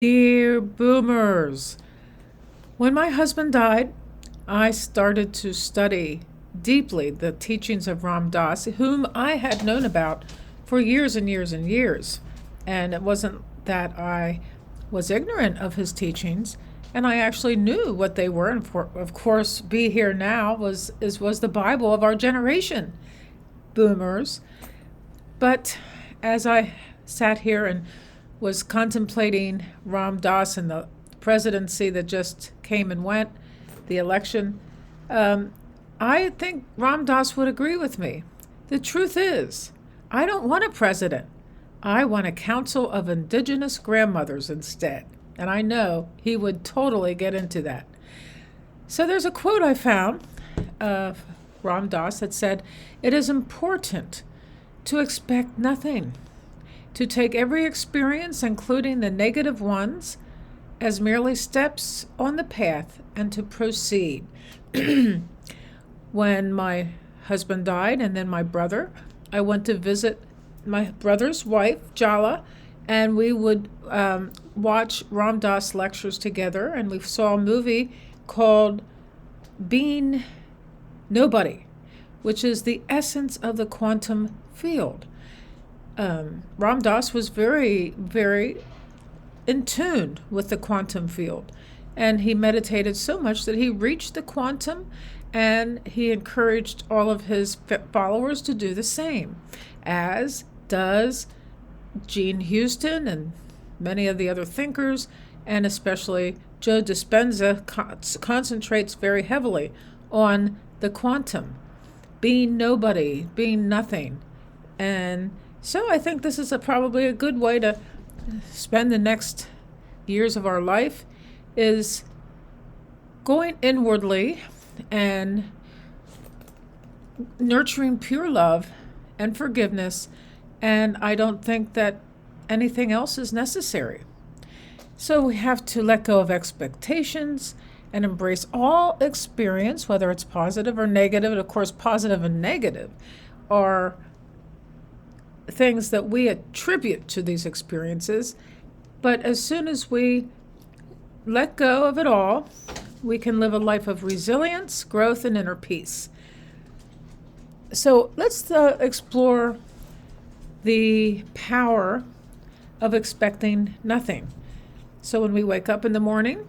Dear boomers, when my husband died, I started to study deeply the teachings of Ram Dass, whom I had known about for years and years and years. And it wasn't that I was ignorant of his teachings, and I actually knew what they were. And of course, Be Here Now was the Bible of our generation, boomers. But as I sat here and was contemplating Ram Dass and the presidency that just came and went, the election, I think Ram Dass would agree with me. The truth is, I don't want a president. I want a council of indigenous grandmothers instead. And I know he would totally get into that. So there's a quote I found of Ram Dass that said, "It is important to expect nothing, to take every experience, including the negative ones, as merely steps on the path and to proceed." When my husband died and then my brother, I went to visit my brother's wife, Jala, and we would watch Ram Dass lectures together, and we saw a movie called Being Nobody, which is the essence of the quantum field. Ram Dass was very, very in tune with the quantum field, and he meditated so much that he reached the quantum, and he encouraged all of his followers to do the same, as does Gene Houston and many of the other thinkers, and especially Joe Dispenza concentrates very heavily on the quantum, being nobody, being nothing. And so I think this is probably a good way to spend the next years of our life, is going inwardly and nurturing pure love and forgiveness. And I don't think that anything else is necessary. So we have to let go of expectations and embrace all experience, whether it's positive or negative. And of course, positive and negative are things that we attribute to these experiences. But as soon as we let go of it all, we can live a life of resilience, growth, and inner peace. So let's explore the power of expecting nothing. So when we wake up in the morning,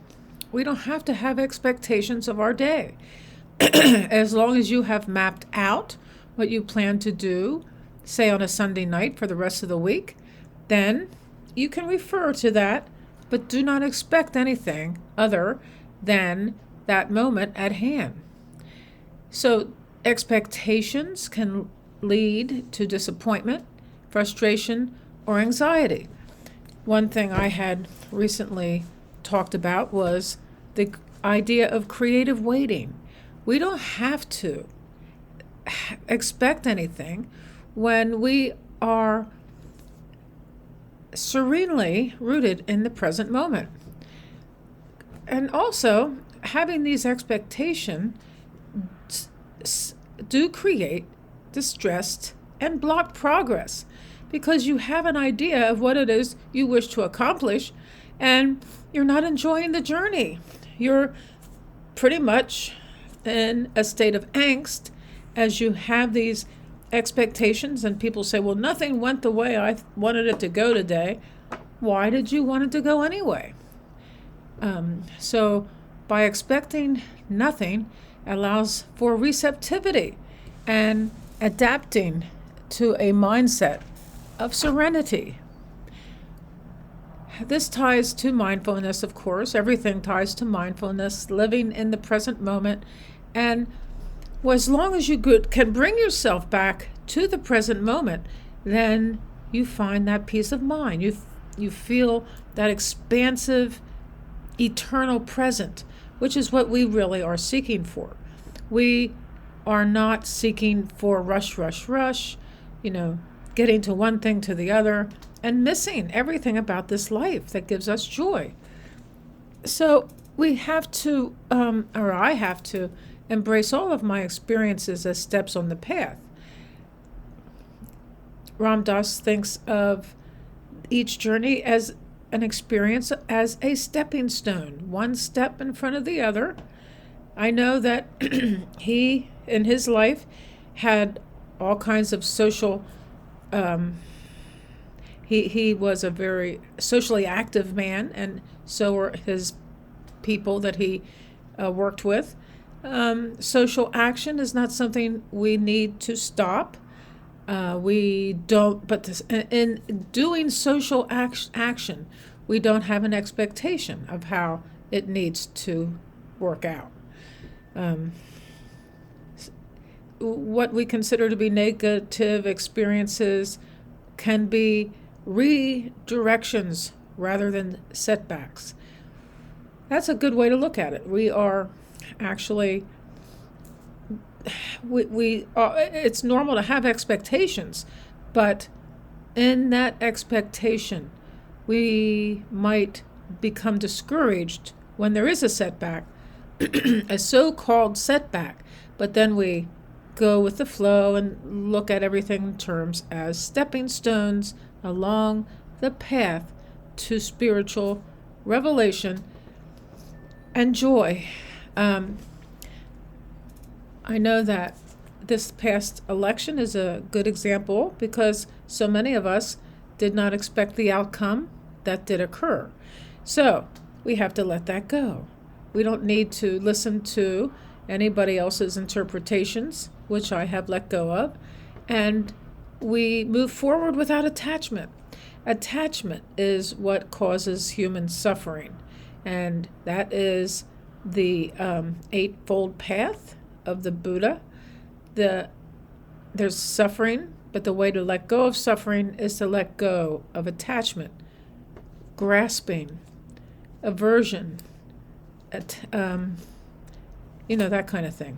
we don't have to have expectations of our day. As long as you have mapped out what you plan to do, say on a Sunday night for the rest of the week, then you can refer to that, but do not expect anything other than that moment at hand. So expectations can lead to disappointment, frustration, or anxiety. One thing I had recently talked about was the idea of creative waiting. We don't have to expect anything when we are serenely rooted in the present moment. And also, having these expectations do create distress and block progress, because you have an idea of what it is you wish to accomplish, and you're not enjoying the journey. You're pretty much in a state of angst as you have these expectations, and people say, well, nothing went the way I wanted it to go today. Why did you want it to go anyway? So by expecting nothing allows for receptivity and adapting to a mindset of serenity. This ties to mindfulness, of course. Everything ties to mindfulness, living in the present moment. And as long as you can bring yourself back to the present moment, then you find that peace of mind. You feel that expansive, eternal present, which is what we really are seeking for. We are not seeking for rush, getting to one thing to the other and missing everything about this life that gives us joy. So we have to, or I have to, embrace all of my experiences as steps on the path. Ram Dass thinks of each journey as an experience as a stepping stone, one step in front of the other. I know that he, in his life, had all kinds of social, he was a very socially active man, and so were his people that he worked with. Social action is not something we need to stop. We don't, but in doing social action, we don't have an expectation of how it needs to work out. What we consider to be negative experiences can be redirections rather than setbacks. That's a good way to look at it. We are actually, it's normal to have expectations, but in that expectation, we might become discouraged when there is a setback, a so-called setback, but then we go with the flow and look at everything in terms as stepping stones along the path to spiritual revelation and joy. I know that this past election is a good example because so many of us did not expect the outcome that did occur. So we have to let that go. We don't need to listen to anybody else's interpretations, which I have let go of, and we move forward without attachment. Attachment is what causes human suffering, and that is the Eightfold Path of the Buddha. There's suffering, but the way to let go of suffering is to let go of attachment, grasping, aversion, that kind of thing.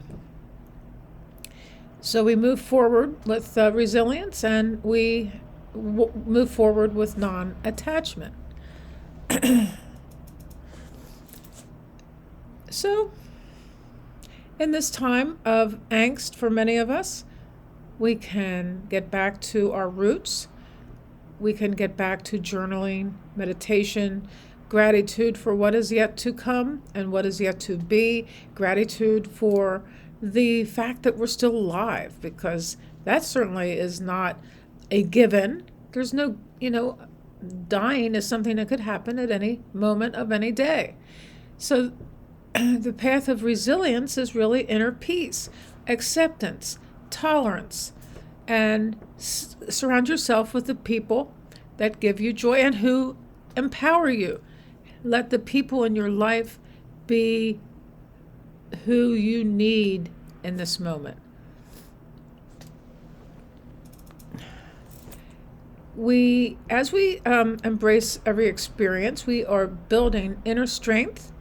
So we move forward with resilience, and we move forward with non-attachment. So, in this time of angst for many of us, we can get back to our roots. We can get back to journaling, meditation, gratitude for what is yet to come and what is yet to be, gratitude for the fact that we're still alive, because that certainly is not a given. There's no, dying is something that could happen at any moment of any day. So the path of resilience is really inner peace, acceptance, tolerance, and surround yourself with the people that give you joy and who empower you. Let the people in your life be who you need in this moment. As we embrace every experience, we are building inner strength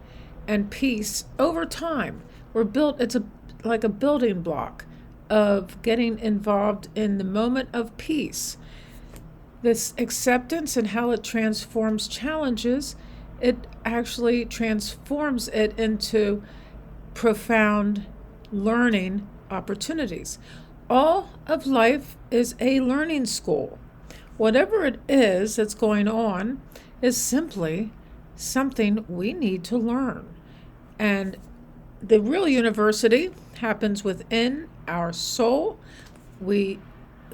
and peace over time. It's like a building block of getting involved in the moment of peace. This acceptance and how it transforms challenges, it actually transforms it into profound learning opportunities. All of life is a learning school. Whatever it is that's going on is simply something we need to learn. And the real university happens within our soul. We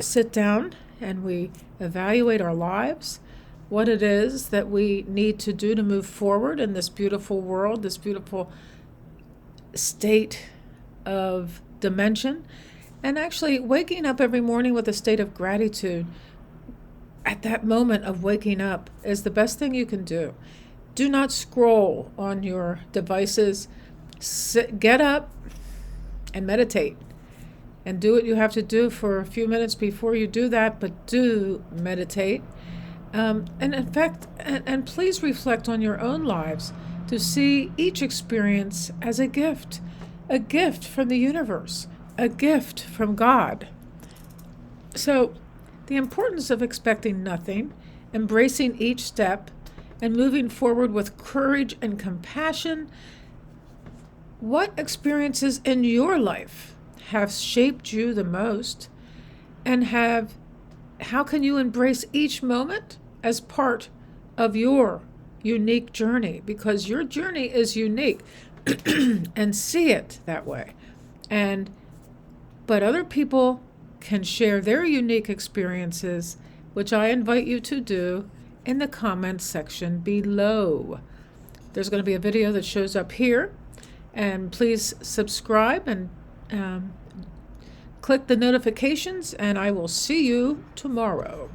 sit down and we evaluate our lives, what it is that we need to do to move forward in this beautiful world, this beautiful state of dimension, and actually waking up every morning with a state of gratitude at that moment of waking up is the best thing you can do. Do not scroll on your devices. Get up and meditate, and do what you have to do for a few minutes before you do that, but do meditate. And in fact, and please reflect on your own lives to see each experience as a gift from the universe, a gift from God. So the importance of expecting nothing, embracing each step, and moving forward with courage and compassion. What experiences in your life have shaped you the most, and how can you embrace each moment as part of your unique journey, because your journey is unique, and see it that way. But other people can share their unique experiences, which I invite you to do in the comments section below. There's going to be a video that shows up here, and please subscribe and click the notifications, and I will see you tomorrow.